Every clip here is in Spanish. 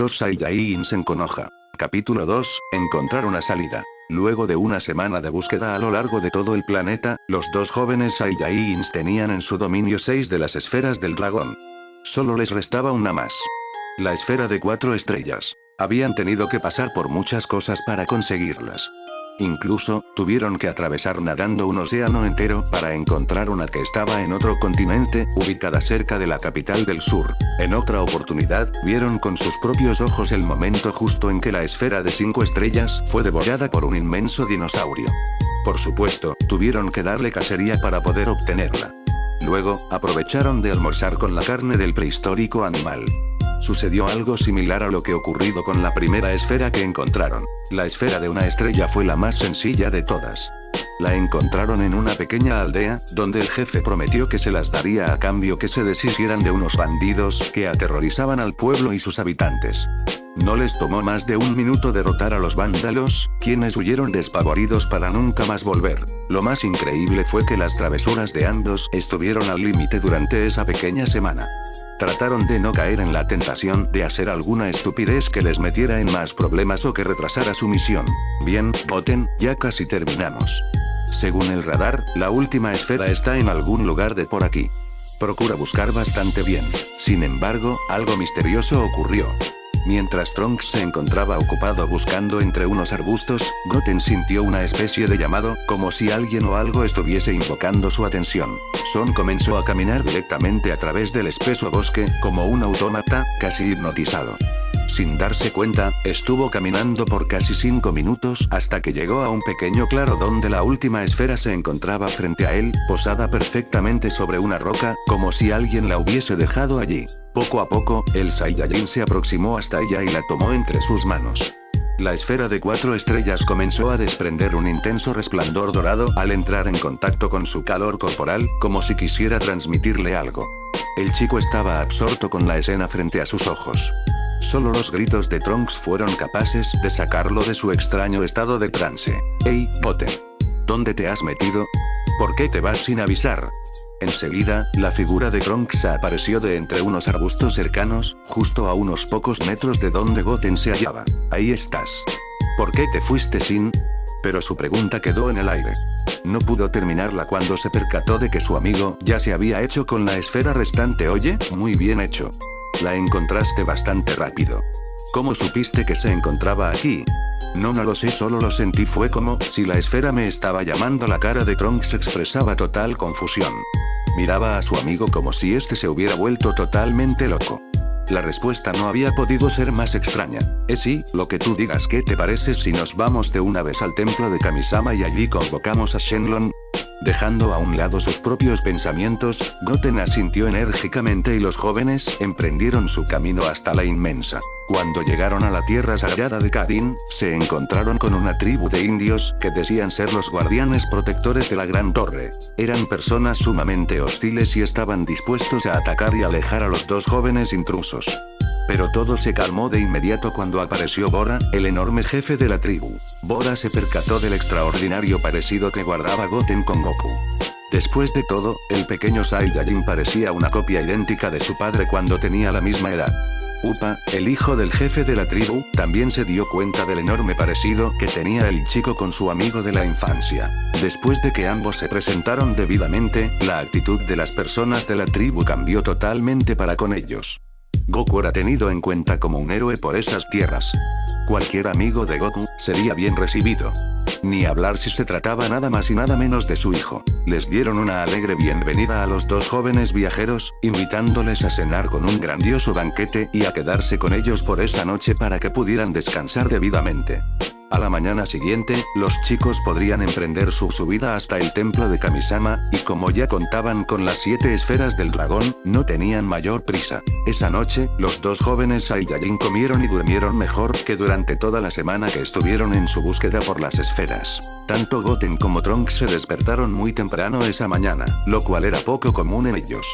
Dos Saiyajins en Konoha. Capítulo 2, encontrar una salida. Luego de una semana de búsqueda a lo largo de todo el planeta, los dos jóvenes Saiyajins tenían en su dominio 6 de las esferas del dragón. Solo les restaba una más. La esfera de 4 estrellas. Habían tenido que pasar por muchas cosas para conseguirlas. Incluso, tuvieron que atravesar nadando un océano entero para encontrar una que estaba en otro continente, ubicada cerca de la capital del sur. En otra oportunidad, vieron con sus propios ojos el momento justo en que la esfera de 5 estrellas fue devorada por un inmenso dinosaurio. Por supuesto, tuvieron que darle cacería para poder obtenerla. Luego, aprovecharon de almorzar con la carne del prehistórico animal. Sucedió algo similar a lo que ocurrido con la primera esfera que encontraron. La esfera de una estrella fue la más sencilla de todas. La encontraron en una pequeña aldea, donde el jefe prometió que se las daría a cambio que se deshicieran de unos bandidos que aterrorizaban al pueblo y sus habitantes. No les tomó más de un minuto derrotar a los vándalos, quienes huyeron despavoridos para nunca más volver. Lo más increíble fue que las travesuras de ambos estuvieron al límite durante esa pequeña semana. Trataron de no caer en la tentación de hacer alguna estupidez que les metiera en más problemas o que retrasara su misión. Bien, Goten, ya casi terminamos. Según el radar, la última esfera está en algún lugar de por aquí. Procura buscar bastante bien. Sin embargo, algo misterioso ocurrió. Mientras Trunks se encontraba ocupado buscando entre unos arbustos, Goten sintió una especie de llamado, como si alguien o algo estuviese invocando su atención. Son comenzó a caminar directamente a través del espeso bosque, como un autómata, casi hipnotizado. Sin darse cuenta, estuvo caminando por casi 5 minutos hasta que llegó a un pequeño claro donde la última esfera se encontraba frente a él, posada perfectamente sobre una roca, como si alguien la hubiese dejado allí. Poco a poco, el Saiyajin se aproximó hasta ella y la tomó entre sus manos. La esfera de 4 estrellas comenzó a desprender un intenso resplandor dorado al entrar en contacto con su calor corporal, como si quisiera transmitirle algo. El chico estaba absorto con la escena frente a sus ojos. Solo los gritos de Trunks fueron capaces de sacarlo de su extraño estado de trance. «Hey, Goten. ¿Dónde te has metido? ¿Por qué te vas sin avisar?» Enseguida, la figura de Trunks apareció de entre unos arbustos cercanos, justo a unos pocos metros de donde Goten se hallaba. «Ahí estás. ¿Por qué te fuiste sin...?» Pero su pregunta quedó en el aire. No pudo terminarla cuando se percató de que su amigo ya se había hecho con la esfera restante. «Oye, muy bien hecho. La encontraste bastante rápido. ¿Cómo supiste que se encontraba aquí?» No lo sé, solo lo sentí. Fue como si la esfera me estaba llamando. La cara de Trunks expresaba total confusión. Miraba a su amigo como si este se hubiera vuelto totalmente loco. La respuesta no había podido ser más extraña. Sí, lo que tú digas. ¿Qué te parece si nos vamos de una vez al templo de Kamisama y allí convocamos a Shenlong? Dejando a un lado sus propios pensamientos, Goten asintió enérgicamente y los jóvenes emprendieron su camino hasta la inmensa. Cuando llegaron a la tierra sagrada de Karin, se encontraron con una tribu de indios que decían ser los guardianes protectores de la gran torre. Eran personas sumamente hostiles y estaban dispuestos a atacar y alejar a los dos jóvenes intrusos. Pero todo se calmó de inmediato cuando apareció Bora, el enorme jefe de la tribu. Bora se percató del extraordinario parecido que guardaba Goten con Goku. Después de todo, el pequeño Saiyajin parecía una copia idéntica de su padre cuando tenía la misma edad. Upa, el hijo del jefe de la tribu, también se dio cuenta del enorme parecido que tenía el chico con su amigo de la infancia. Después de que ambos se presentaron debidamente, la actitud de las personas de la tribu cambió totalmente para con ellos. Goku era tenido en cuenta como un héroe por esas tierras. Cualquier amigo de Goku sería bien recibido. Ni hablar si se trataba nada más y nada menos de su hijo. Les dieron una alegre bienvenida a los dos jóvenes viajeros, invitándoles a cenar con un grandioso banquete y a quedarse con ellos por esa noche para que pudieran descansar debidamente. A la mañana siguiente, los chicos podrían emprender su subida hasta el templo de Kamisama, y como ya contaban con las 7 esferas del dragón, no tenían mayor prisa. Esa noche, los dos jóvenes Saiyajin comieron y durmieron mejor que durante toda la semana que estuvieron en su búsqueda por las esferas. Tanto Goten como Trunks se despertaron muy temprano esa mañana, lo cual era poco común en ellos.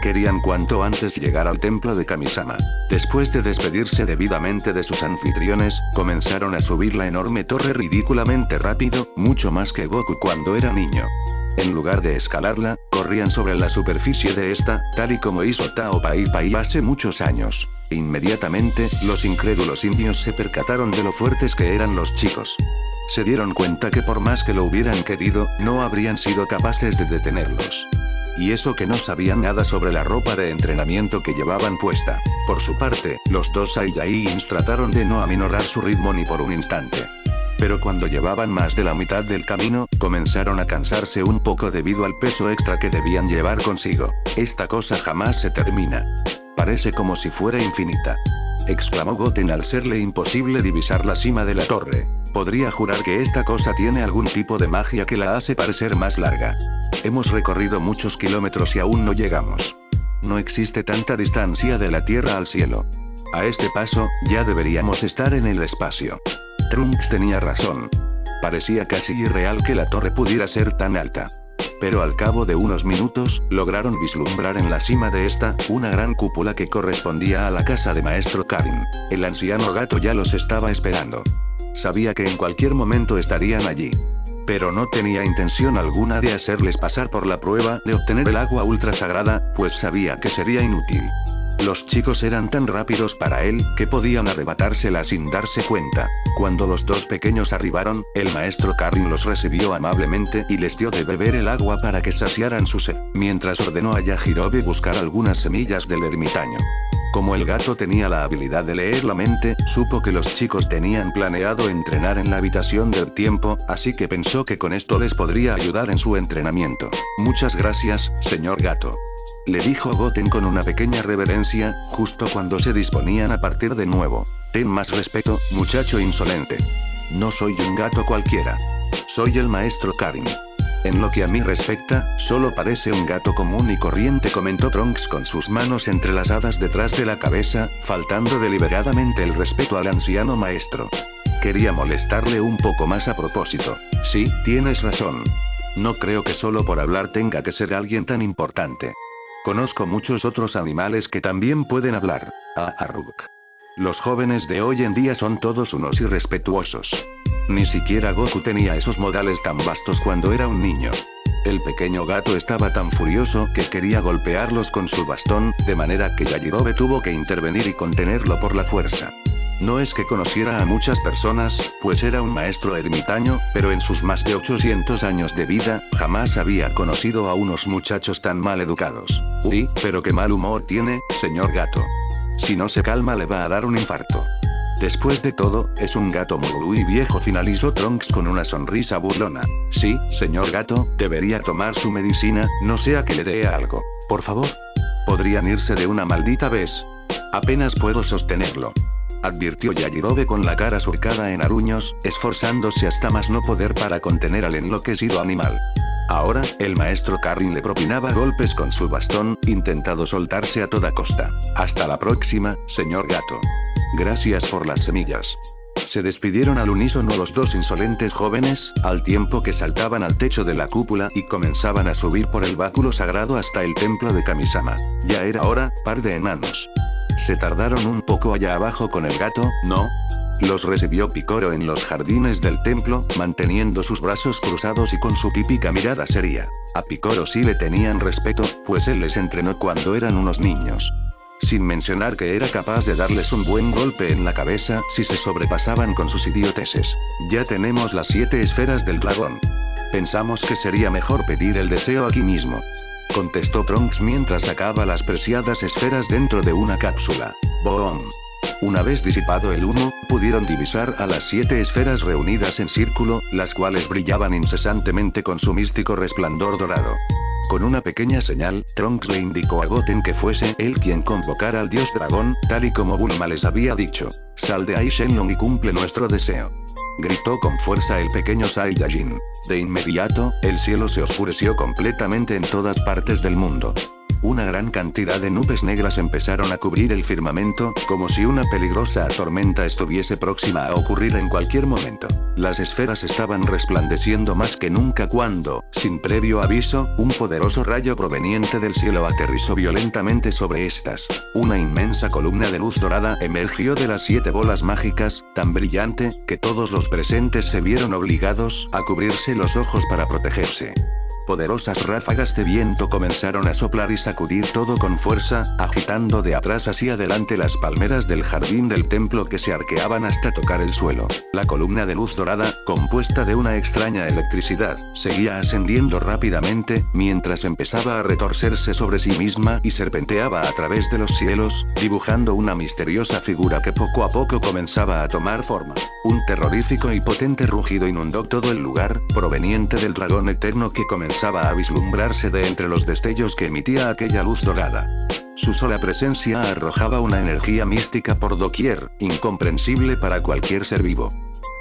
Querían cuanto antes llegar al templo de Kamisama. Después de despedirse debidamente de sus anfitriones, comenzaron a subir la enorme torre ridículamente rápido, mucho más que Goku cuando era niño. En lugar de escalarla, corrían sobre la superficie de esta, tal y como hizo Tao Pai Pai hace muchos años. Inmediatamente, los incrédulos indios se percataron de lo fuertes que eran los chicos. Se dieron cuenta que por más que lo hubieran querido, no habrían sido capaces de detenerlos. Y eso que no sabían nada sobre la ropa de entrenamiento que llevaban puesta. Por su parte, los dos Saiyajins trataron de no aminorar su ritmo ni por un instante. Pero cuando llevaban más de la mitad del camino, comenzaron a cansarse un poco debido al peso extra que debían llevar consigo. Esta cosa jamás se termina. Parece como si fuera infinita. Exclamó Goten al serle imposible divisar la cima de la torre. Podría jurar que esta cosa tiene algún tipo de magia que la hace parecer más larga. Hemos recorrido muchos kilómetros y aún no llegamos. No existe tanta distancia de la Tierra al cielo. A este paso, ya deberíamos estar en el espacio. Trunks tenía razón. Parecía casi irreal que la torre pudiera ser tan alta. Pero al cabo de unos minutos, lograron vislumbrar en la cima de esta, una gran cúpula que correspondía a la casa de Maestro Karin. El anciano gato ya los estaba esperando. Sabía que en cualquier momento estarían allí. Pero no tenía intención alguna de hacerles pasar por la prueba de obtener el agua ultra sagrada, pues sabía que sería inútil. Los chicos eran tan rápidos para él, que podían arrebatársela sin darse cuenta. Cuando los dos pequeños arribaron, el maestro Karin los recibió amablemente y les dio de beber el agua para que saciaran su sed, mientras ordenó a Yajirobe buscar algunas semillas del ermitaño. Como el gato tenía la habilidad de leer la mente, supo que los chicos tenían planeado entrenar en la habitación del tiempo, así que pensó que con esto les podría ayudar en su entrenamiento. Muchas gracias, señor gato. Le dijo Goten con una pequeña reverencia, justo cuando se disponían a partir de nuevo. Ten más respeto, muchacho insolente. No soy un gato cualquiera. Soy el maestro Karin. En lo que a mí respecta, solo parece un gato común y corriente, comentó Trunks con sus manos entrelazadas detrás de la cabeza, faltando deliberadamente el respeto al anciano maestro. Quería molestarle un poco más a propósito. Sí, tienes razón. No creo que solo por hablar tenga que ser alguien tan importante. Conozco muchos otros animales que también pueden hablar. Arruk. Los jóvenes de hoy en día son todos unos irrespetuosos. Ni siquiera Goku tenía esos modales tan vastos cuando era un niño. El pequeño gato estaba tan furioso que quería golpearlos con su bastón, de manera que Yajirobe tuvo que intervenir y contenerlo por la fuerza. No es que conociera a muchas personas, pues era un maestro ermitaño, pero en sus más de 800 años de vida, jamás había conocido a unos muchachos tan mal educados. Uy, pero qué mal humor tiene, señor gato. Si no se calma le va a dar un infarto. Después de todo, es un gato muy viejo, finalizó Trunks con una sonrisa burlona. Sí, señor gato, debería tomar su medicina, no sea que le dé algo. Por favor. ¿Podrían irse de una maldita vez? Apenas puedo sostenerlo. Advirtió Yajirobe con la cara surcada en aruños, esforzándose hasta más no poder para contener al enloquecido animal. Ahora, el maestro Karin le propinaba golpes con su bastón, intentando soltarse a toda costa. Hasta la próxima, señor gato. Gracias por las semillas. Se despidieron al unísono los dos insolentes jóvenes, al tiempo que saltaban al techo de la cúpula y comenzaban a subir por el báculo sagrado hasta el templo de Kamisama. Ya era hora, par de enanos. Se tardaron un poco allá abajo con el gato, ¿no? Los recibió Picoro en los jardines del templo, manteniendo sus brazos cruzados y con su típica mirada seria. A Picoro sí le tenían respeto, pues él les entrenó cuando eran unos niños. Sin mencionar que era capaz de darles un buen golpe en la cabeza si se sobrepasaban con sus idioteces. Ya tenemos las 7 esferas del dragón. Pensamos que sería mejor pedir el deseo aquí mismo. Contestó Trunks mientras sacaba las preciadas esferas dentro de una cápsula. ¡Boom! Una vez disipado el humo, pudieron divisar a las 7 esferas reunidas en círculo, las cuales brillaban incesantemente con su místico resplandor dorado. Con una pequeña señal, Trunks le indicó a Goten que fuese él quien convocara al dios dragón, tal y como Bulma les había dicho. Sal de ahí, Shenlong, y cumple nuestro deseo. Gritó con fuerza el pequeño Saiyajin. De inmediato, el cielo se oscureció completamente en todas partes del mundo. Una gran cantidad de nubes negras empezaron a cubrir el firmamento, como si una peligrosa tormenta estuviese próxima a ocurrir en cualquier momento. Las esferas estaban resplandeciendo más que nunca cuando, sin previo aviso, un poderoso rayo proveniente del cielo aterrizó violentamente sobre estas. Una inmensa columna de luz dorada emergió de las 7 bolas mágicas, tan brillante, que todos los presentes se vieron obligados a cubrirse los ojos para protegerse. Poderosas ráfagas de viento comenzaron a soplar y sacudir todo con fuerza, agitando de atrás hacia adelante las palmeras del jardín del templo que se arqueaban hasta tocar el suelo. La columna de luz dorada, compuesta de una extraña electricidad, seguía ascendiendo rápidamente, mientras empezaba a retorcerse sobre sí misma y serpenteaba a través de los cielos, dibujando una misteriosa figura que poco a poco comenzaba a tomar forma. Un terrorífico y potente rugido inundó todo el lugar, proveniente del dragón eterno que comenzaba a vislumbrarse de entre los destellos que emitía aquella luz dorada. Su sola presencia arrojaba una energía mística por doquier, incomprensible para cualquier ser vivo.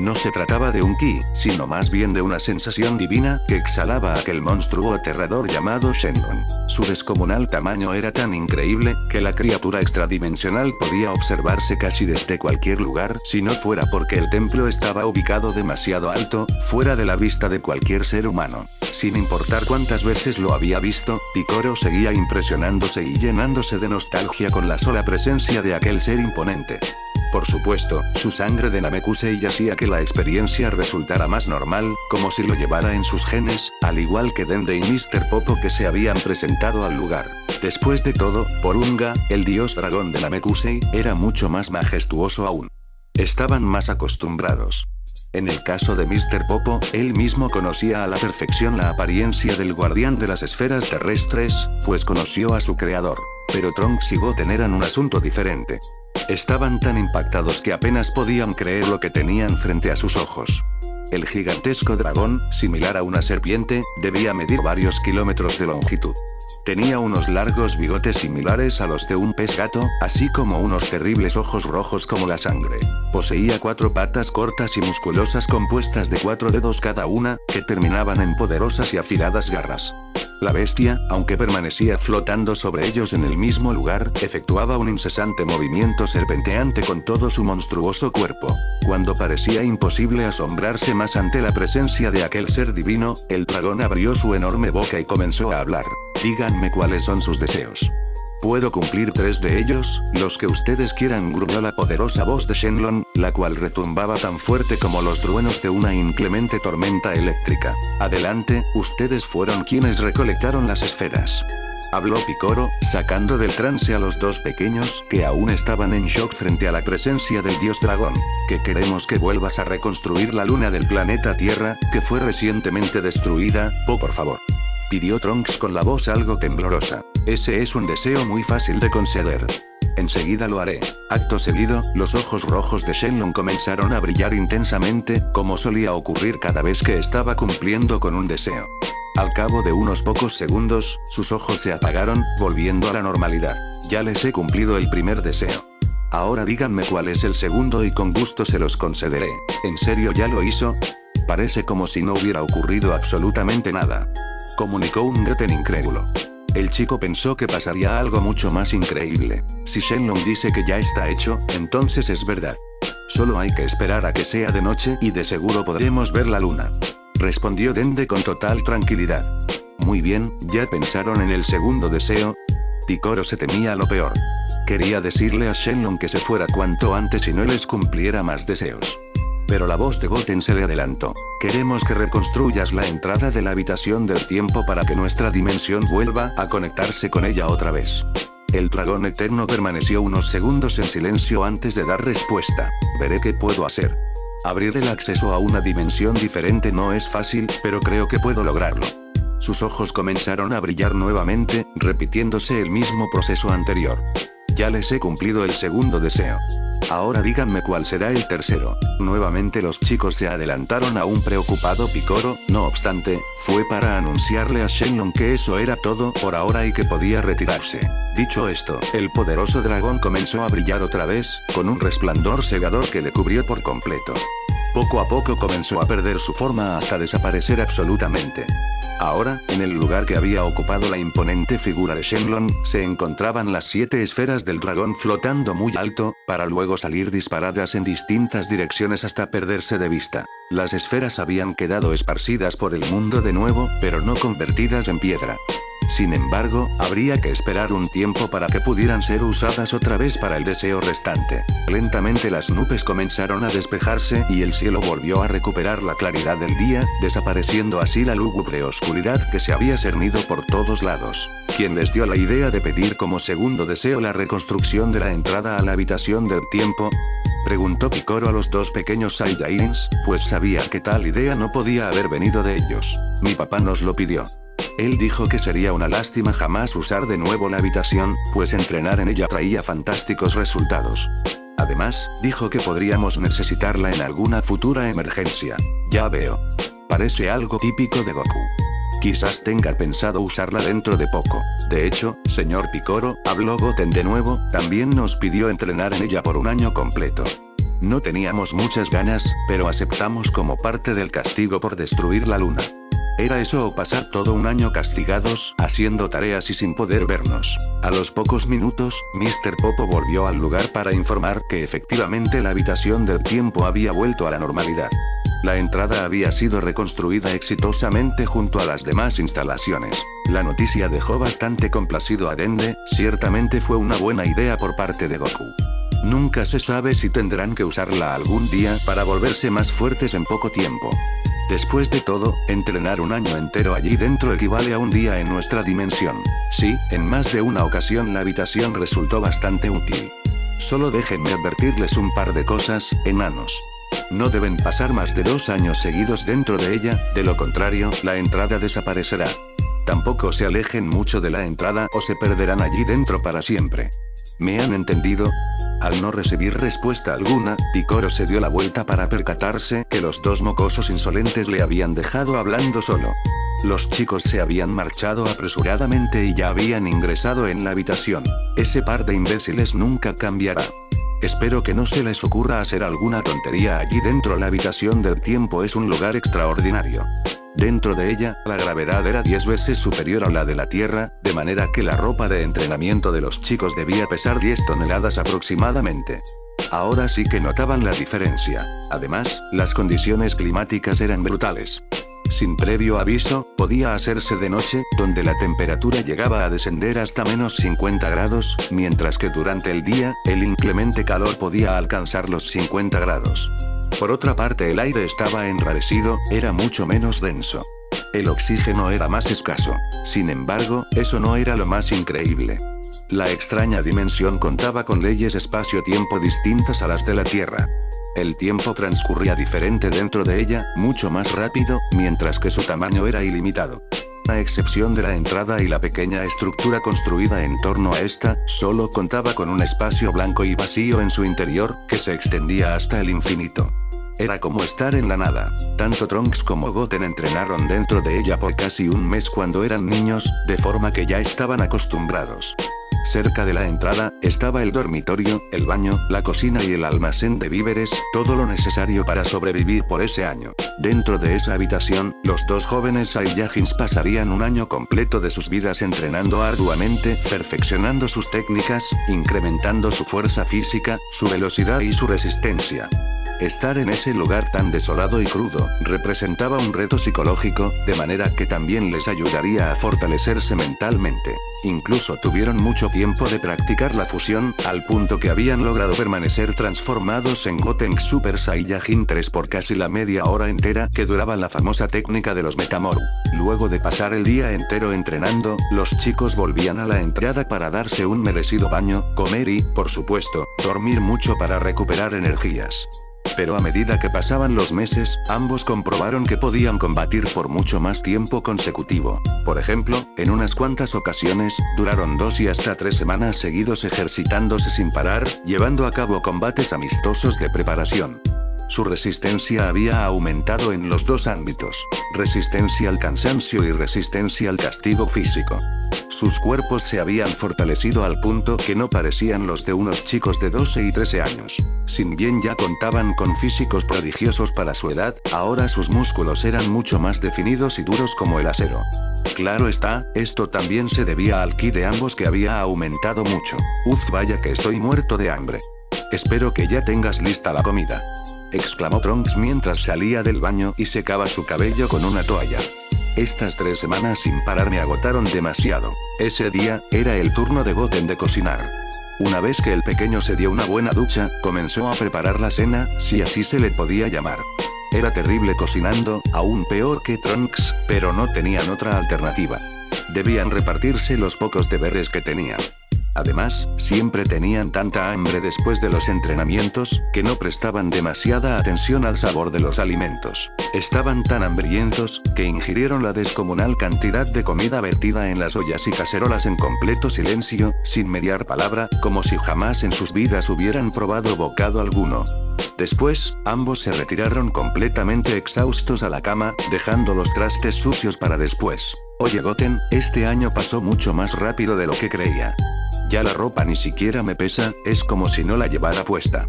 No se trataba de un ki, sino más bien de una sensación divina que exhalaba aquel monstruo aterrador llamado Shenlong. Su descomunal tamaño era tan increíble, que la criatura extradimensional podía observarse casi desde cualquier lugar, si no fuera porque el templo estaba ubicado demasiado alto, fuera de la vista de cualquier ser humano. Sin importar cuántas veces lo había visto, Picoro seguía impresionándose y llenándose de nostalgia con la sola presencia de aquel ser imponente. Por supuesto, su sangre de Namekusei hacía que la experiencia resultara más normal, como si lo llevara en sus genes, al igual que Dende y Mr. Popo que se habían presentado al lugar. Después de todo, Porunga, el dios dragón de Namekusei, era mucho más majestuoso aún. Estaban más acostumbrados. En el caso de Mr. Popo, él mismo conocía a la perfección la apariencia del guardián de las esferas terrestres, pues conoció a su creador. Pero Trunks y Goten eran un asunto diferente. Estaban tan impactados que apenas podían creer lo que tenían frente a sus ojos. El gigantesco dragón, similar a una serpiente, debía medir varios kilómetros de longitud. Tenía unos largos bigotes similares a los de un pez gato, así como unos terribles ojos rojos como la sangre. Poseía 4 patas cortas y musculosas compuestas de 4 dedos cada una, que terminaban en poderosas y afiladas garras. La bestia, aunque permanecía flotando sobre ellos en el mismo lugar, efectuaba un incesante movimiento serpenteante con todo su monstruoso cuerpo. Cuando parecía imposible asombrarse más ante la presencia de aquel ser divino, el dragón abrió su enorme boca y comenzó a hablar. Díganme cuáles son sus deseos. Puedo cumplir 3 de ellos, los que ustedes quieran, gruñó la poderosa voz de Shenlong, la cual retumbaba tan fuerte como los truenos de una inclemente tormenta eléctrica. Adelante, ustedes fueron quienes recolectaron las esferas. Habló Picoro, sacando del trance a los 2 pequeños, que aún estaban en shock frente a la presencia del dios dragón. Que queremos que vuelvas a reconstruir la luna del planeta Tierra, que fue recientemente destruida, por favor. Pidió Trunks con la voz algo temblorosa. Ese es un deseo muy fácil de conceder. Enseguida lo haré. Acto seguido, los ojos rojos de Shenlong comenzaron a brillar intensamente, como solía ocurrir cada vez que estaba cumpliendo con un deseo. Al cabo de unos pocos segundos, sus ojos se apagaron, volviendo a la normalidad. Ya les he cumplido el primer deseo. Ahora díganme cuál es el segundo y con gusto se los concederé. ¿En serio ya lo hizo? Parece como si no hubiera ocurrido absolutamente nada. Comunicó un Goten incrédulo. El chico pensó que pasaría algo mucho más increíble. Si Shenlong dice que ya está hecho, entonces es verdad. Solo hay que esperar a que sea de noche y de seguro podremos ver la luna. Respondió Dende con total tranquilidad. Muy bien, ¿ya pensaron en el segundo deseo? Picoro se temía lo peor. Quería decirle a Shenlong que se fuera cuanto antes y no les cumpliera más deseos. Pero la voz de Goten se le adelantó. Queremos que reconstruyas la entrada de la habitación del tiempo para que nuestra dimensión vuelva a conectarse con ella otra vez. El dragón eterno permaneció unos segundos en silencio antes de dar respuesta. Veré qué puedo hacer. Abrir el acceso a una dimensión diferente no es fácil, pero creo que puedo lograrlo. Sus ojos comenzaron a brillar nuevamente, repitiéndose el mismo proceso anterior. Ya les he cumplido el segundo deseo. Ahora díganme cuál será el tercero. Nuevamente los chicos se adelantaron a un preocupado Picoro, no obstante, fue para anunciarle a Shenlong que eso era todo por ahora y que podía retirarse. Dicho esto, el poderoso dragón comenzó a brillar otra vez, con un resplandor cegador que le cubrió por completo. Poco a poco comenzó a perder su forma hasta desaparecer absolutamente. Ahora, en el lugar que había ocupado la imponente figura de Shenlong, se encontraban las 7 esferas del dragón flotando muy alto, para luego salir disparadas en distintas direcciones hasta perderse de vista. Las esferas habían quedado esparcidas por el mundo de nuevo, pero no convertidas en piedra. Sin embargo, habría que esperar un tiempo para que pudieran ser usadas otra vez para el deseo restante. Lentamente las nubes comenzaron a despejarse y el cielo volvió a recuperar la claridad del día, desapareciendo así la lúgubre oscuridad que se había cernido por todos lados. ¿Quién les dio la idea de pedir como segundo deseo la reconstrucción de la entrada a la habitación del tiempo? Preguntó Picoro a los dos pequeños Saiyajins, pues sabía que tal idea no podía haber venido de ellos. Mi papá nos lo pidió. Él dijo que sería una lástima jamás usar de nuevo la habitación, pues entrenar en ella traía fantásticos resultados. Además, dijo que podríamos necesitarla en alguna futura emergencia. Ya veo. Parece algo típico de Goku. Quizás tenga pensado usarla dentro de poco. De hecho, señor Picoro, habló Goten de nuevo, también nos pidió entrenar en ella por un año completo. No teníamos muchas ganas, pero aceptamos como parte del castigo por destruir la luna. ¿Era eso o pasar todo un año castigados, haciendo tareas y sin poder vernos? A los pocos minutos, Mr. Popo volvió al lugar para informar que efectivamente la habitación del tiempo había vuelto a la normalidad. La entrada había sido reconstruida exitosamente junto a las demás instalaciones. La noticia dejó bastante complacido a Dende, ciertamente fue una buena idea por parte de Goku. Nunca se sabe si tendrán que usarla algún día para volverse más fuertes en poco tiempo. Después de todo, entrenar un año entero allí dentro equivale a un día en nuestra dimensión. Sí, en más de una ocasión la habitación resultó bastante útil. Solo déjenme advertirles un par de cosas, enanos. No deben pasar más de 2 años seguidos dentro de ella, de lo contrario, la entrada desaparecerá. Tampoco se alejen mucho de la entrada o se perderán allí dentro para siempre. ¿Me han entendido? Al no recibir respuesta alguna, Picoro se dio la vuelta para percatarse que los dos mocosos insolentes le habían dejado hablando solo. Los chicos se habían marchado apresuradamente y ya habían ingresado en la habitación. Ese par de imbéciles nunca cambiará. Espero que no se les ocurra hacer alguna tontería allí dentro. La habitación del tiempo es un lugar extraordinario. Dentro de ella, la gravedad era 10 veces superior a la de la Tierra, de manera que la ropa de entrenamiento de los chicos debía pesar 10 toneladas aproximadamente. Ahora sí que notaban la diferencia. Además, las condiciones climáticas eran brutales. Sin previo aviso, podía hacerse de noche, donde la temperatura llegaba a descender hasta menos 50 grados, mientras que durante el día, el inclemente calor podía alcanzar los 50 grados. Por otra parte, el aire estaba enrarecido, era mucho menos denso. El oxígeno era más escaso. Sin embargo, eso no era lo más increíble. La extraña dimensión contaba con leyes espacio-tiempo distintas a las de la Tierra. El tiempo transcurría diferente dentro de ella, mucho más rápido, mientras que su tamaño era ilimitado. A excepción de la entrada y la pequeña estructura construida en torno a esta, solo contaba con un espacio blanco y vacío en su interior, que se extendía hasta el infinito. Era como estar en la nada. Tanto Trunks como Goten entrenaron dentro de ella por casi un mes cuando eran niños, de forma que ya estaban acostumbrados. Cerca de la entrada, estaba el dormitorio, el baño, la cocina y el almacén de víveres, todo lo necesario para sobrevivir por ese año. Dentro de esa habitación, los dos jóvenes Saiyajins pasarían un año completo de sus vidas entrenando arduamente, perfeccionando sus técnicas, incrementando su fuerza física, su velocidad y su resistencia. Estar en ese lugar tan desolado y crudo, representaba un reto psicológico, de manera que también les ayudaría a fortalecerse mentalmente. Incluso tuvieron mucho tiempo de practicar la fusión, al punto que habían logrado permanecer transformados en Goten Super Saiyajin 3 por casi la media hora entera que duraba la famosa técnica de los Metamoru. Luego de pasar el día entero entrenando, los chicos volvían a la entrada para darse un merecido baño, comer y, por supuesto, dormir mucho para recuperar energías. Pero a medida que pasaban los meses, ambos comprobaron que podían combatir por mucho más tiempo consecutivo. Por ejemplo, en unas cuantas ocasiones, duraron 2 y hasta 3 semanas seguidos ejercitándose sin parar, llevando a cabo combates amistosos de preparación. Su resistencia había aumentado en los dos ámbitos: resistencia al cansancio y resistencia al castigo físico. Sus cuerpos se habían fortalecido al punto que no parecían los de unos chicos de 12 y 13 años. Si bien ya contaban con físicos prodigiosos para su edad, ahora sus músculos eran mucho más definidos y duros como el acero. Claro está, esto también se debía al ki de ambos que había aumentado mucho. Uf, vaya que estoy muerto de hambre. Espero que ya tengas lista la comida, exclamó Trunks mientras salía del baño y secaba su cabello con una toalla. Estas 3 semanas sin parar me agotaron demasiado. Ese día, era el turno de Goten de cocinar. Una vez que el pequeño se dio una buena ducha, comenzó a preparar la cena, si así se le podía llamar. Era terrible cocinando, aún peor que Trunks, pero no tenían otra alternativa. Debían repartirse los pocos deberes que tenían. Además, siempre tenían tanta hambre después de los entrenamientos, que no prestaban demasiada atención al sabor de los alimentos. Estaban tan hambrientos, que ingirieron la descomunal cantidad de comida vertida en las ollas y cacerolas en completo silencio, sin mediar palabra, como si jamás en sus vidas hubieran probado bocado alguno. Después, ambos se retiraron completamente exhaustos a la cama, dejando los trastes sucios para después. Oye Goten, este año pasó mucho más rápido de lo que creía. Ya la ropa ni siquiera me pesa, es como si no la llevara puesta.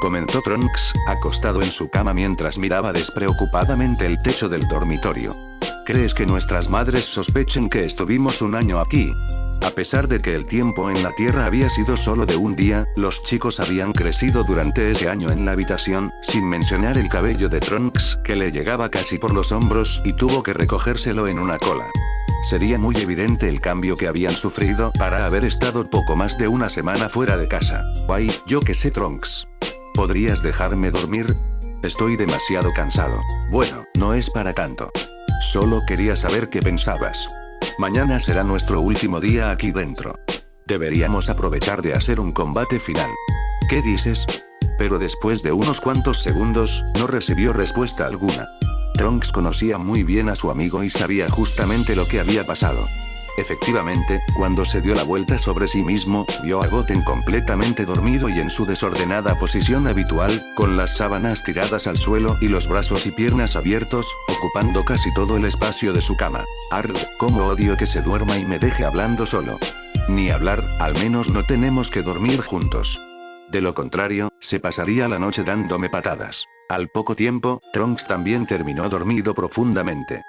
Comentó Trunks, acostado en su cama mientras miraba despreocupadamente el techo del dormitorio. ¿Crees que nuestras madres sospechen que estuvimos un año aquí? A pesar de que el tiempo en la Tierra había sido solo de un día, los chicos habían crecido durante ese año en la habitación, sin mencionar el cabello de Trunks, que le llegaba casi por los hombros y tuvo que recogérselo en una cola. Sería muy evidente el cambio que habían sufrido para haber estado poco más de una semana fuera de casa. Ay, yo qué sé Trunks. ¿Podrías dejarme dormir? Estoy demasiado cansado. Bueno, no es para tanto. Solo quería saber qué pensabas. Mañana será nuestro último día aquí dentro. Deberíamos aprovechar de hacer un combate final. ¿Qué dices? Pero después de unos cuantos segundos, no recibió respuesta alguna. Trunks conocía muy bien a su amigo y sabía justamente lo que había pasado. Efectivamente, cuando se dio la vuelta sobre sí mismo, vio a Goten completamente dormido y en su desordenada posición habitual, con las sábanas tiradas al suelo y los brazos y piernas abiertos, ocupando casi todo el espacio de su cama. Arr, cómo odio que se duerma y me deje hablando solo. Ni hablar, al menos no tenemos que dormir juntos. De lo contrario, se pasaría la noche dándome patadas. Al poco tiempo, Trunks también terminó dormido profundamente.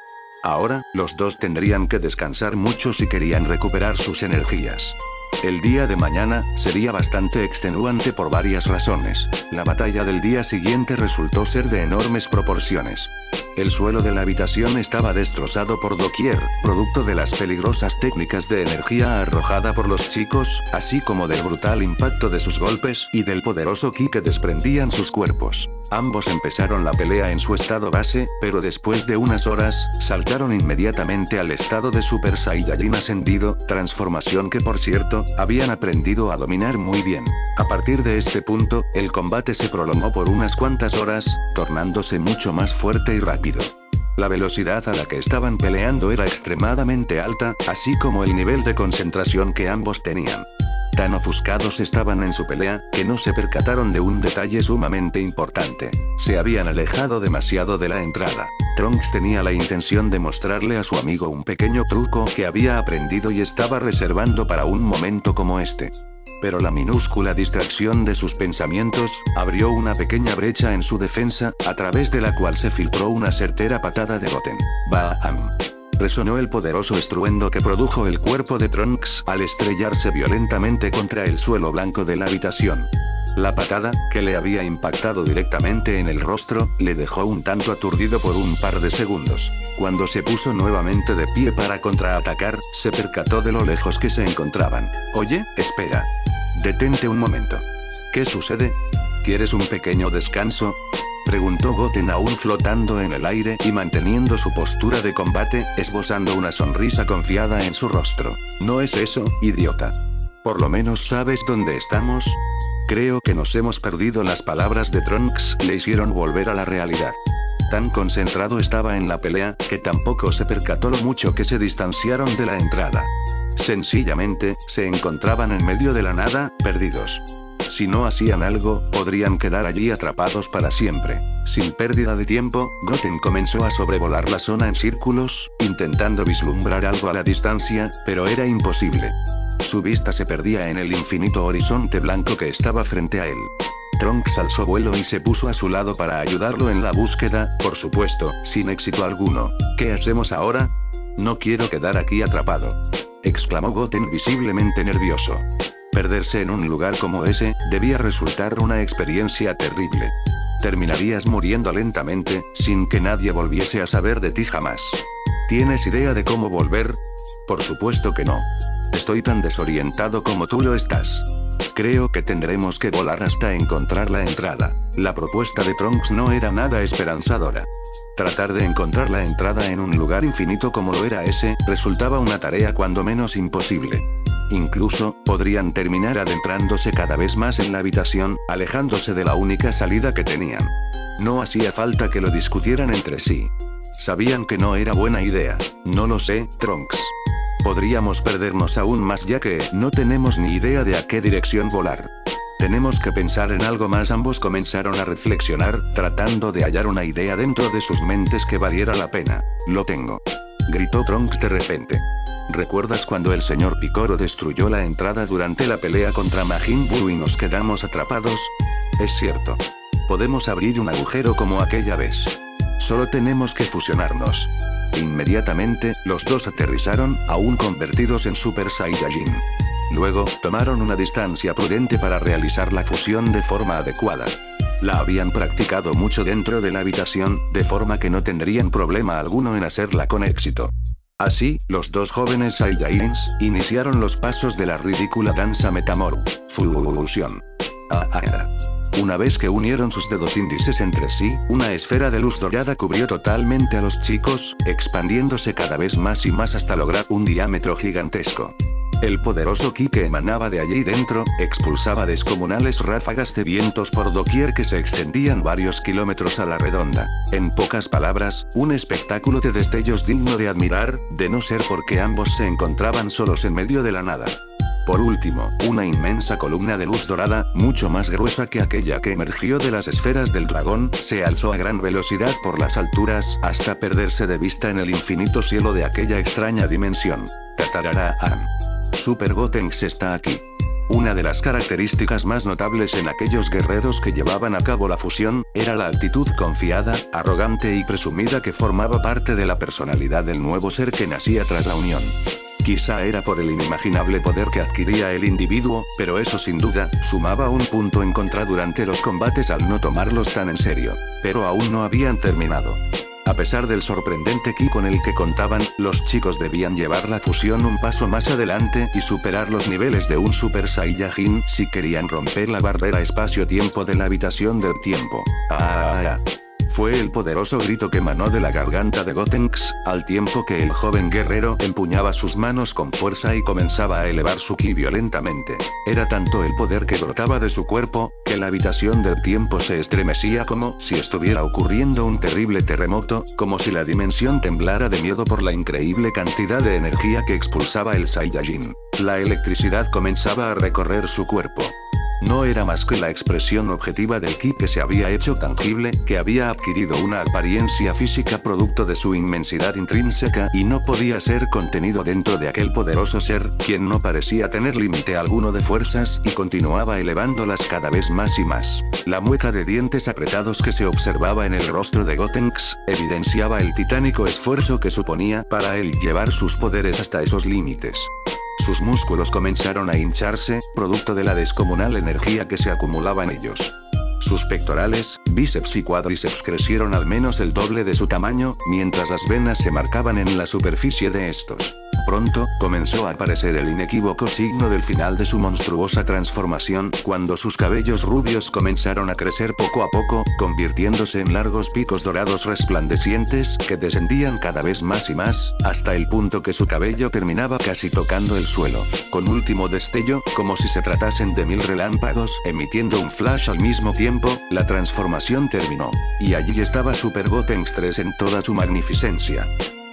Ahora, los dos tendrían que descansar mucho si querían recuperar sus energías. El día de mañana sería bastante extenuante por varias razones. La batalla del día siguiente resultó ser de enormes proporciones. El suelo de la habitación estaba destrozado por doquier, producto de las peligrosas técnicas de energía arrojada por los chicos, así como del brutal impacto de sus golpes y del poderoso ki que desprendían sus cuerpos. Ambos empezaron la pelea en su estado base, pero después de unas horas, saltaron inmediatamente al estado de Super Saiyajin ascendido, transformación que por cierto, habían aprendido a dominar muy bien. A partir de este punto, el combate se prolongó por unas cuantas horas, tornándose mucho más fuerte y rápido. La velocidad a la que estaban peleando era extremadamente alta, así como el nivel de concentración que ambos tenían. Tan ofuscados estaban en su pelea, que no se percataron de un detalle sumamente importante. Se habían alejado demasiado de la entrada. Trunks tenía la intención de mostrarle a su amigo un pequeño truco que había aprendido y estaba reservando para un momento como este. Pero la minúscula distracción de sus pensamientos, abrió una pequeña brecha en su defensa, a través de la cual se filtró una certera patada de Goten. ¡Bam! Resonó el poderoso estruendo que produjo el cuerpo de Trunks al estrellarse violentamente contra el suelo blanco de la habitación. La patada, que le había impactado directamente en el rostro, le dejó un tanto aturdido por un par de segundos. Cuando se puso nuevamente de pie para contraatacar, se percató de lo lejos que se encontraban. Oye, espera. Detente un momento. ¿Qué sucede? ¿Quieres un pequeño descanso? Preguntó Goten aún flotando en el aire y manteniendo su postura de combate, esbozando una sonrisa confiada en su rostro. ¿No es eso, idiota? ¿Por lo menos sabes dónde estamos? Creo que nos hemos perdido. Las palabras de Trunks le hicieron volver a la realidad. Tan concentrado estaba en la pelea, que tampoco se percató lo mucho que se distanciaron de la entrada. Sencillamente, se encontraban en medio de la nada, perdidos. Si no hacían algo, podrían quedar allí atrapados para siempre. Sin pérdida de tiempo, Goten comenzó a sobrevolar la zona en círculos, intentando vislumbrar algo a la distancia, pero era imposible. Su vista se perdía en el infinito horizonte blanco que estaba frente a él. Trunks alzó vuelo y se puso a su lado para ayudarlo en la búsqueda, por supuesto, sin éxito alguno. ¿Qué hacemos ahora? No quiero quedar aquí atrapado, exclamó Goten visiblemente nervioso. Perderse en un lugar como ese, debía resultar una experiencia terrible. Terminarías muriendo lentamente, sin que nadie volviese a saber de ti jamás. ¿Tienes idea de cómo volver? Por supuesto que no. Estoy tan desorientado como tú lo estás. Creo que tendremos que volar hasta encontrar la entrada. La propuesta de Trunks no era nada esperanzadora. Tratar de encontrar la entrada en un lugar infinito como lo era ese, resultaba una tarea cuando menos imposible. Incluso, podrían terminar adentrándose cada vez más en la habitación, alejándose de la única salida que tenían. No hacía falta que lo discutieran entre sí. Sabían que no era buena idea. No lo sé, Trunks. Podríamos perdernos aún más ya que no tenemos ni idea de a qué dirección volar. Tenemos que pensar en algo más. Ambos comenzaron a reflexionar, tratando de hallar una idea dentro de sus mentes que valiera la pena. Lo tengo. Gritó Trunks de repente. ¿Recuerdas cuando el señor Picoro destruyó la entrada durante la pelea contra Majin Buu y nos quedamos atrapados? Es cierto. Podemos abrir un agujero como aquella vez. Solo tenemos que fusionarnos. Inmediatamente, los dos aterrizaron, aún convertidos en Super Saiyajin. Luego, tomaron una distancia prudente para realizar la fusión de forma adecuada. La habían practicado mucho dentro de la habitación, de forma que no tendrían problema alguno en hacerla con éxito. Así, los dos jóvenes Saiyajins iniciaron los pasos de la ridícula danza Metamorfusión. Una vez que unieron sus dedos índices entre sí, una esfera de luz dorada cubrió totalmente a los chicos, expandiéndose cada vez más y más hasta lograr un diámetro gigantesco. El poderoso ki que emanaba de allí dentro, expulsaba descomunales ráfagas de vientos por doquier que se extendían varios kilómetros a la redonda. En pocas palabras, un espectáculo de destellos digno de admirar, de no ser porque ambos se encontraban solos en medio de la nada. Por último, una inmensa columna de luz dorada, mucho más gruesa que aquella que emergió de las esferas del dragón, se alzó a gran velocidad por las alturas, hasta perderse de vista en el infinito cielo de aquella extraña dimensión. Tatararán. Super Gotenks está aquí. Una de las características más notables en aquellos guerreros que llevaban a cabo la fusión, era la actitud confiada, arrogante y presumida que formaba parte de la personalidad del nuevo ser que nacía tras la unión. Quizá era por el inimaginable poder que adquiría el individuo, pero eso sin duda, sumaba un punto en contra durante los combates al no tomarlos tan en serio. Pero aún no habían terminado. A pesar del sorprendente ki con el que contaban, los chicos debían llevar la fusión un paso más adelante y superar los niveles de un Super Saiyajin si querían romper la barrera espacio-tiempo de la habitación del tiempo. Fue el poderoso grito que emanó de la garganta de Gotenks, al tiempo que el joven guerrero empuñaba sus manos con fuerza y comenzaba a elevar su ki violentamente. Era tanto el poder que brotaba de su cuerpo, que la habitación del tiempo se estremecía como si estuviera ocurriendo un terrible terremoto, como si la dimensión temblara de miedo por la increíble cantidad de energía que expulsaba el Saiyajin. La electricidad comenzaba a recorrer su cuerpo. No era más que la expresión objetiva del ki que se había hecho tangible, que había adquirido una apariencia física producto de su inmensidad intrínseca y no podía ser contenido dentro de aquel poderoso ser, quien no parecía tener límite alguno de fuerzas y continuaba elevándolas cada vez más y más. La mueca de dientes apretados que se observaba en el rostro de Gotenks, evidenciaba el titánico esfuerzo que suponía para él llevar sus poderes hasta esos límites. Sus músculos comenzaron a hincharse, producto de la descomunal energía que se acumulaba en ellos. Sus pectorales, bíceps y cuádriceps crecieron al menos el doble de su tamaño, mientras las venas se marcaban en la superficie de estos. Pronto, comenzó a aparecer el inequívoco signo del final de su monstruosa transformación, cuando sus cabellos rubios comenzaron a crecer poco a poco, convirtiéndose en largos picos dorados resplandecientes, que descendían cada vez más y más, hasta el punto que su cabello terminaba casi tocando el suelo. Con último destello, como si se tratasen de 1000 relámpagos, emitiendo un flash al mismo tiempo, la transformación terminó. Y allí estaba Super Gotenks 3 en toda su magnificencia.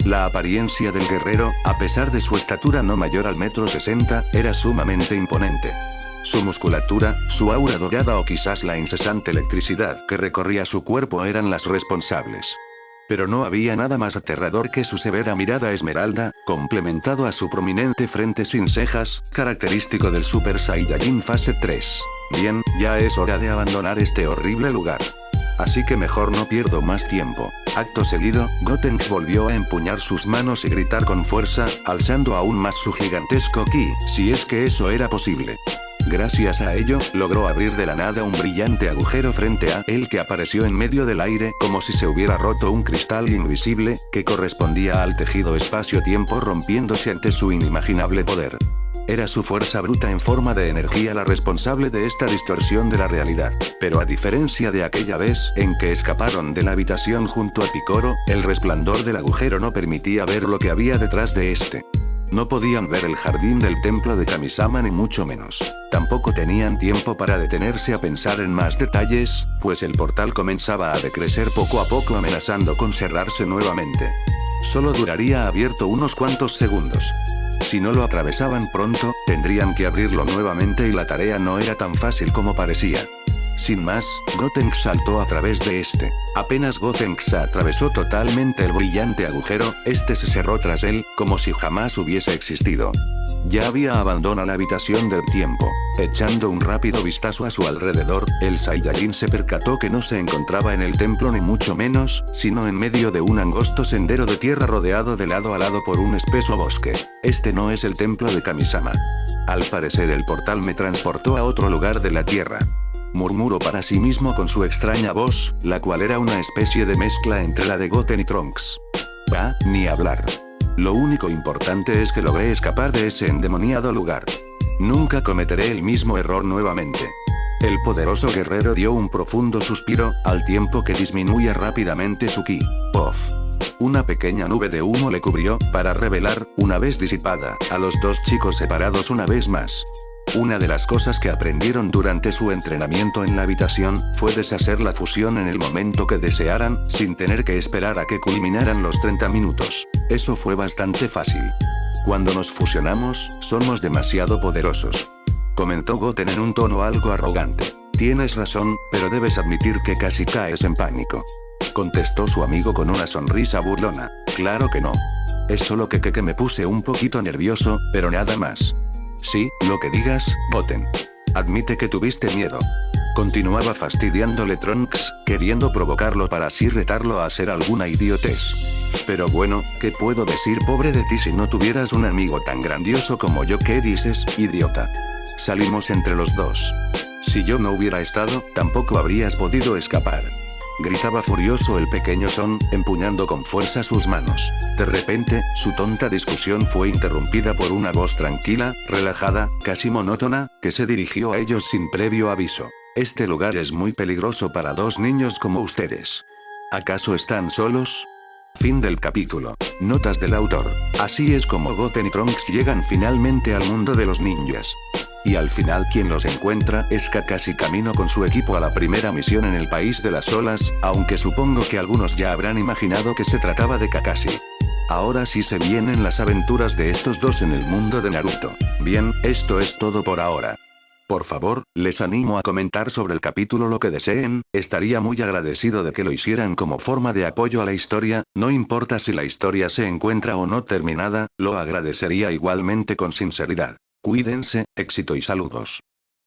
La apariencia del guerrero, a pesar de su estatura no mayor al 1,60 m, era sumamente imponente. Su musculatura, su aura dorada o quizás la incesante electricidad que recorría su cuerpo eran las responsables. Pero no había nada más aterrador que su severa mirada esmeralda, complementado a su prominente frente sin cejas, característico del Super Saiyajin fase 3. Bien, ya es hora de abandonar este horrible lugar. Así que mejor no pierdo más tiempo. Acto seguido, Gotenks volvió a empuñar sus manos y gritar con fuerza, alzando aún más su gigantesco ki, si es que eso era posible. Gracias a ello, logró abrir de la nada un brillante agujero frente a él que apareció en medio del aire como si se hubiera roto un cristal invisible, que correspondía al tejido espacio-tiempo rompiéndose ante su inimaginable poder. Era su fuerza bruta en forma de energía la responsable de esta distorsión de la realidad. Pero a diferencia de aquella vez en que escaparon de la habitación junto a Picoro, el resplandor del agujero no permitía ver lo que había detrás de este. No podían ver el jardín del templo de Kamisama ni mucho menos. Tampoco tenían tiempo para detenerse a pensar en más detalles, pues el portal comenzaba a decrecer poco a poco amenazando con cerrarse nuevamente. Solo duraría abierto unos cuantos segundos. Si no lo atravesaban pronto, tendrían que abrirlo nuevamente y la tarea no era tan fácil como parecía. Sin más, Gotenks saltó a través de este. Apenas Gotenks atravesó totalmente el brillante agujero, este se cerró tras él, como si jamás hubiese existido. Ya había abandonado la habitación del tiempo. Echando un rápido vistazo a su alrededor, el Saiyajin se percató que no se encontraba en el templo ni mucho menos, sino en medio de un angosto sendero de tierra rodeado de lado a lado por un espeso bosque. Este no es el templo de Kamisama. Al parecer el portal me transportó a otro lugar de la tierra. Murmuró para sí mismo con su extraña voz, la cual era una especie de mezcla entre la de Goten y Trunks. Ni hablar. Lo único importante es que logré escapar de ese endemoniado lugar. Nunca cometeré el mismo error nuevamente. El poderoso guerrero dio un profundo suspiro, al tiempo que disminuía rápidamente su ki. Puff. Una pequeña nube de humo le cubrió, para revelar, una vez disipada, a los dos chicos separados una vez más. Una de las cosas que aprendieron durante su entrenamiento en la habitación, fue deshacer la fusión en el momento que desearan, sin tener que esperar a que culminaran los 30 minutos. Eso fue bastante fácil. Cuando nos fusionamos, somos demasiado poderosos. Comentó Goten en un tono algo arrogante. Tienes razón, pero debes admitir que casi caes en pánico. Contestó su amigo con una sonrisa burlona. Claro que no. Es solo que me puse un poquito nervioso, pero nada más. Sí, lo que digas, Goten. Admite que tuviste miedo. Continuaba fastidiándole Trunks, queriendo provocarlo para así retarlo a hacer alguna idiotez. Pero bueno, ¿qué puedo decir pobre de ti si no tuvieras un amigo tan grandioso como yo? ¿Qué dices, idiota? Salimos entre los dos. Si yo no hubiera estado, tampoco habrías podido escapar. Gritaba furioso el pequeño Son, empuñando con fuerza sus manos. De repente, su tonta discusión fue interrumpida por una voz tranquila, relajada, casi monótona, que se dirigió a ellos sin previo aviso. Este lugar es muy peligroso para dos niños como ustedes. ¿Acaso están solos? Fin del capítulo. Notas del autor. Así es como Goten y Trunks llegan finalmente al mundo de los ninjas. Y al final quien los encuentra es Kakashi camino con su equipo a la primera misión en el país de las olas, aunque supongo que algunos ya habrán imaginado que se trataba de Kakashi. Ahora sí se vienen las aventuras de estos dos en el mundo de Naruto. Bien, esto es todo por ahora. Por favor, les animo a comentar sobre el capítulo lo que deseen, estaría muy agradecido de que lo hicieran como forma de apoyo a la historia, no importa si la historia se encuentra o no terminada, lo agradecería igualmente con sinceridad. Cuídense, éxito y saludos.